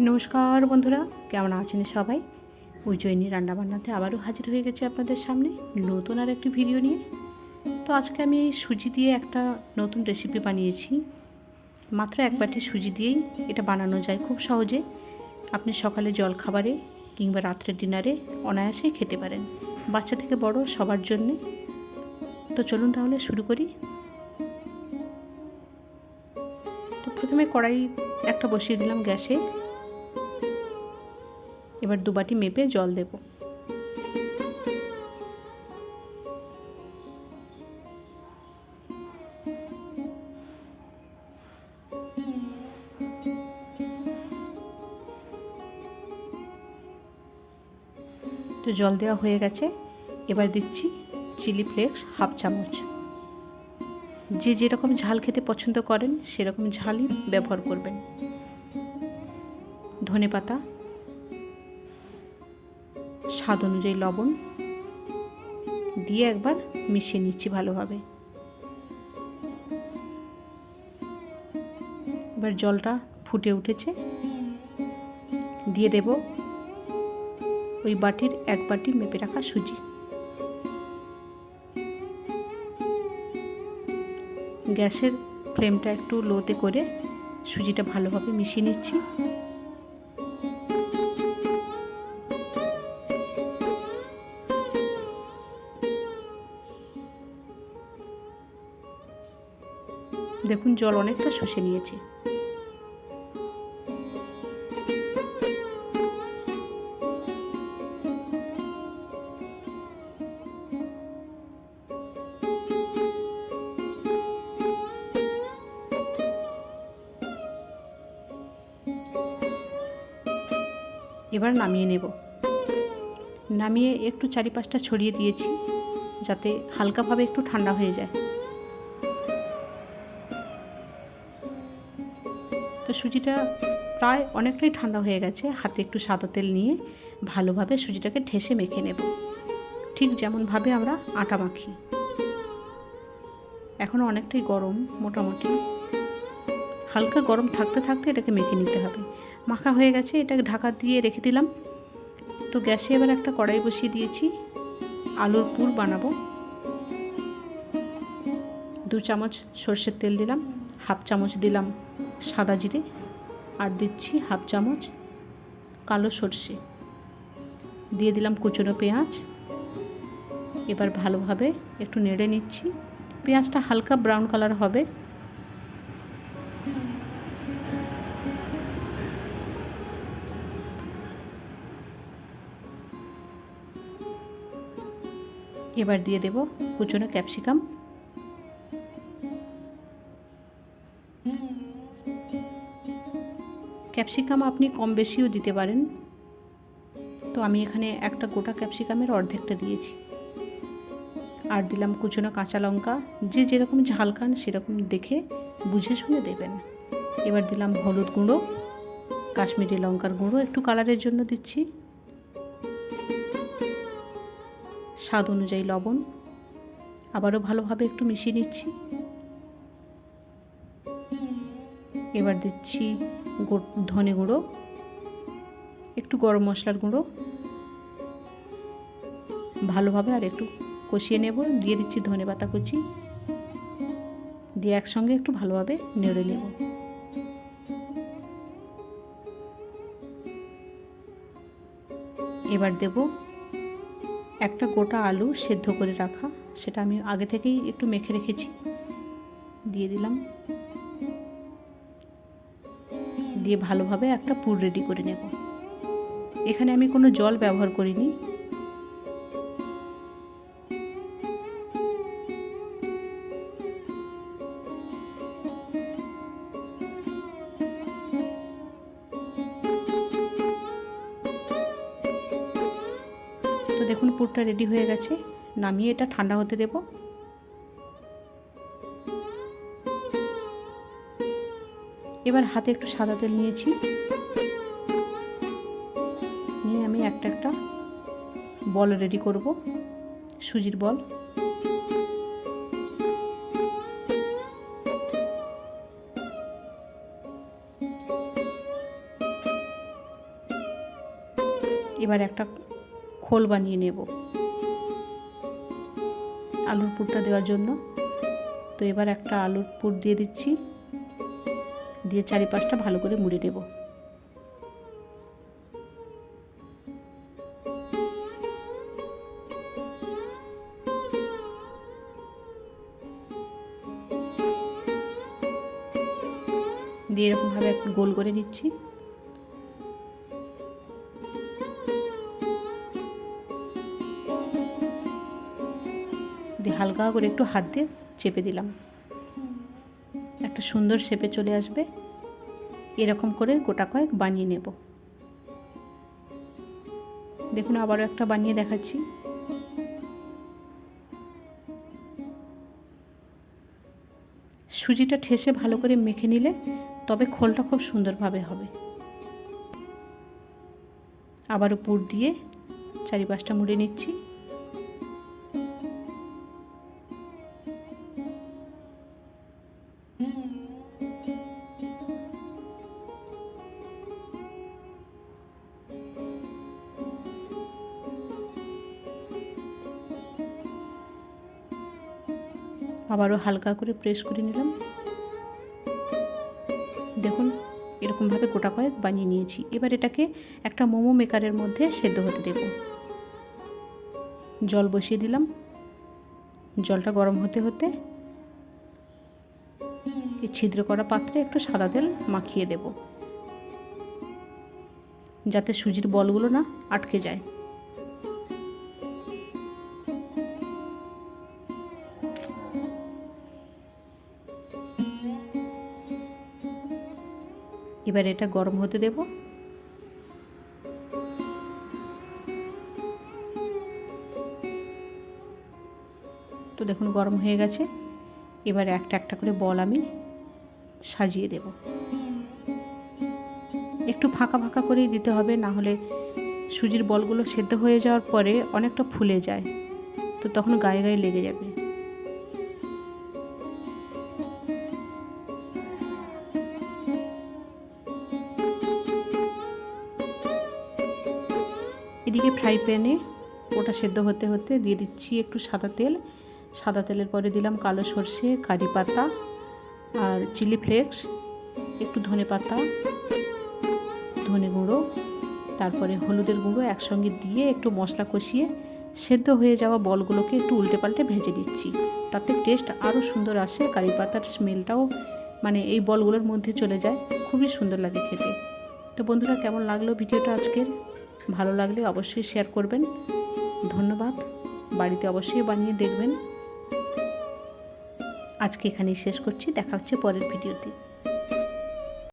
নমস্কার বন্ধুরা, কেমন আছেন সবাই? উজ্জয়িনী রান্নাবান্নাতে আবারও হাজির হয়ে গেছে আপনাদের সামনে নতুন আর একটি ভিডিও নিয়ে। তো আজকে আমি এই সুজি দিয়ে একটা নতুন রেসিপি বানিয়েছি। মাত্র এক বাটি সুজি দিয়েই এটা বানানো যায় খুব সহজে। আপনি সকালে জলখাবারে কিংবা রাত্রের ডিনারে অনায়াসেই খেতে পারেন, বাচ্চা থেকে বড় সবার জন্যে। তো চলুন তাহলে শুরু করি। তো প্রথমে কড়াই একটা বসিয়ে দিলাম গ্যাসে। এবার 2 বাটি মেপে জল দেব। তো জল দেওয়া হয়ে গেছে। এবার দিচ্ছি চিলি ফ্লেক্স হাফ চামচ। যে যেরকম ঝাল খেতে পছন্দ করেন সেরকম ঝালই ব্যবহার করবেন। ধনেপাতা, স্বাদ অনুযায়ী লবণ দিয়ে একবার মিশিয়ে নিচ্ছি ভালোভাবে। এবার জলটা ফুটে উঠেছে, দিয়ে দেব ওই বাটির 1 বাটি মেপে রাখা সুজি। গ্যাসের ফ্লেমটা একটু লোতে করে সুজিটা ভালোভাবে মিশিয়ে নিচ্ছি। দেখুন জল অনেকটা শুষে নিয়েছে। এবার নামিয়ে নেব। নামিয়ে একটু চারিপাশটা ছড়িয়ে দিয়েছি যাতে হালকাভাবে একটু ঠান্ডা হয়ে যায়। তো সুজিটা প্রায় অনেকটাই ঠান্ডা হয়ে গেছে। হাতে একটু সাদা তেল নিয়ে ভালোভাবে সুজিটাকে ঠেসে মেখে নেব, ঠিক যেমনভাবে আমরা আটা মাখি। এখনও অনেকটাই গরম, মোটামুটি হালকা গরম থাকতে থাকতে এটাকে মেখে নিতে হবে। মাখা হয়ে গেছে, এটাকে ঢাকা দিয়ে রেখে দিলাম। তো গ্যাসে এবার একটা কড়াই বসিয়ে দিয়েছি। আলুর পুর বানাবো। 2 চামচ সর্ষের তেল দিলাম, হাফ চামচ দিলাম সাদা জিরে, আর দিচ্ছি হাফ চামচ কালো সর্ষে, দিয়ে দিলাম কুচনো পেঁয়াজ। এবার ভালোভাবে একটু নেড়ে নিচ্ছি। পেঁয়াজটা হালকা ব্রাউন কালার হবে। এবার দিয়ে দেব কুচনো ক্যাপসিকাম। ক্যাপসিকাম আপনি কম বেশিও দিতে পারেন। তো আমি এখানে একটা গোটা ক্যাপসিকামের অর্ধেকটা দিয়েছি। আর দিলাম কুচনো কাঁচা লঙ্কা। যে যেরকম ঝাল খান সেরকম দেখে বুঝে শুনে দেবেন। এবার দিলাম হলুদ গুঁড়ো, কাশ্মীরি লঙ্কার গুঁড়ো একটু কালারের জন্য দিচ্ছি, স্বাদ অনুযায়ী লবণ। আবারও ভালোভাবে একটু মিশিয়ে নিচ্ছি। এবার দিচ্ছি ধনে গুঁড়ো, একটু গরম মশলার গুঁড়ো। ভালোভাবে আর একটু কষিয়ে নেব। দিয়ে দিচ্ছি ধনেপাতা কুচি, দিয়ে একসঙ্গে একটু ভালোভাবে নেড়ে নেব। এবার দেব একটা গোটা আলু সেদ্ধ করে রাখা, সেটা আমি আগে থেকেই একটু মেখে রেখেছি, দিয়ে দিলাম। দিয়ে ভালোভাবে একটা পুর রেডি করে নেব। এখানে আমি কোনো জল ব্যবহার করিনি। তো দেখুন পুরটা রেডি হয়ে গেছে। নামিয়ে এটা ঠান্ডা হতে দেব। এবার হাতে একটু সাদা তেল নিয়েছি, নিয়ে আমি একটা একটা বল রেডি করব, সুজির বল। এবার একটা খোল বানিয়ে নেব আলুর পুরটা দেওয়ার জন্য। তো এবার একটা আলুর পুর দিয়ে দিচ্ছি, দিয়ে চারিপাশটা ভালো করে মুড়ে নেব। দিয়ে এরকমভাবে একটু গোল করে নিচ্ছি। দিয়ে হালকা করে একটু হাত দিয়ে চেপে দিলাম, একটা সুন্দর শেপে চলে আসবে। এরকম করে গোটা কয়েক বানিয়ে নেব। দেখুন আবারও একটা বানিয়ে দেখাচ্ছি। সুজিটা ঠেসে ভালো করে মেখে নিলে তবে খোলটা খুব সুন্দরভাবে হবে। আবারও পুর দিয়ে চারিপাশটা মুড়ে নিচ্ছি। আবারও হালকা করে প্রেস করে নিলাম। দেখুন এরকমভাবে গোটা কয়েক বানিয়ে নিয়েছি। এবার এটাকে একটা মোমো মেকারের মধ্যে সেদ্ধ হতে দেব। জল বসিয়ে দিলাম, জলটা গরম হতে হতে এই ছিদ্র করা পাত্রে একটু সাদা তেল মাখিয়ে দেব, যাতে সুজির বলগুলো না আটকে যায়। এবার এটা গরম হতে দেব। তো দেখুন গরম হয়ে গেছে। এবার একটা একটা করে বল আমি সাজিয়ে দেব। একটু ফাঁকা ফাঁকা করেই দিতে হবে, না হলে সুজির বলগুলো সেদ্ধ হয়ে যাওয়ার পরে অনেকটা ফুলে যায়, তো তখন গায়ে গায়ে লেগে যাবে। এদিকে ফ্রাই প্যানে ওটা সেদ্ধ হতে হতে দিয়ে দিচ্ছি একটু সাদা তেল। সাদা তেলের পরে দিলাম কালো সর্ষে, কারি পাতা আর চিলি ফ্লেক্স, একটু ধনে পাতা, ধনে গুঁড়ো, তারপরে হলুদের গুঁড়ো একসঙ্গে দিয়ে একটু মশলা কষিয়ে সেদ্ধ হয়ে যাওয়া বলগুলোকে একটু উল্টে পাল্টে ভেজে দিচ্ছি। তাতে টেস্ট আরও সুন্দর আসে, কারি পাতার স্মেলটাও মানে এই বলগুলোর মধ্যে চলে যায়, খুবই সুন্দর লাগে খেতে। তো বন্ধুরা কেমন লাগলো ভিডিওটা আজকের? ভালো লাগলে অবশ্যই শেয়ার করবেন। ধন্যবাদ। বাড়িতে অবশ্যই বানিয়ে দেখবেন। আজকে এখানেই শেষ করছি, দেখা হচ্ছে পরের ভিডিওতে।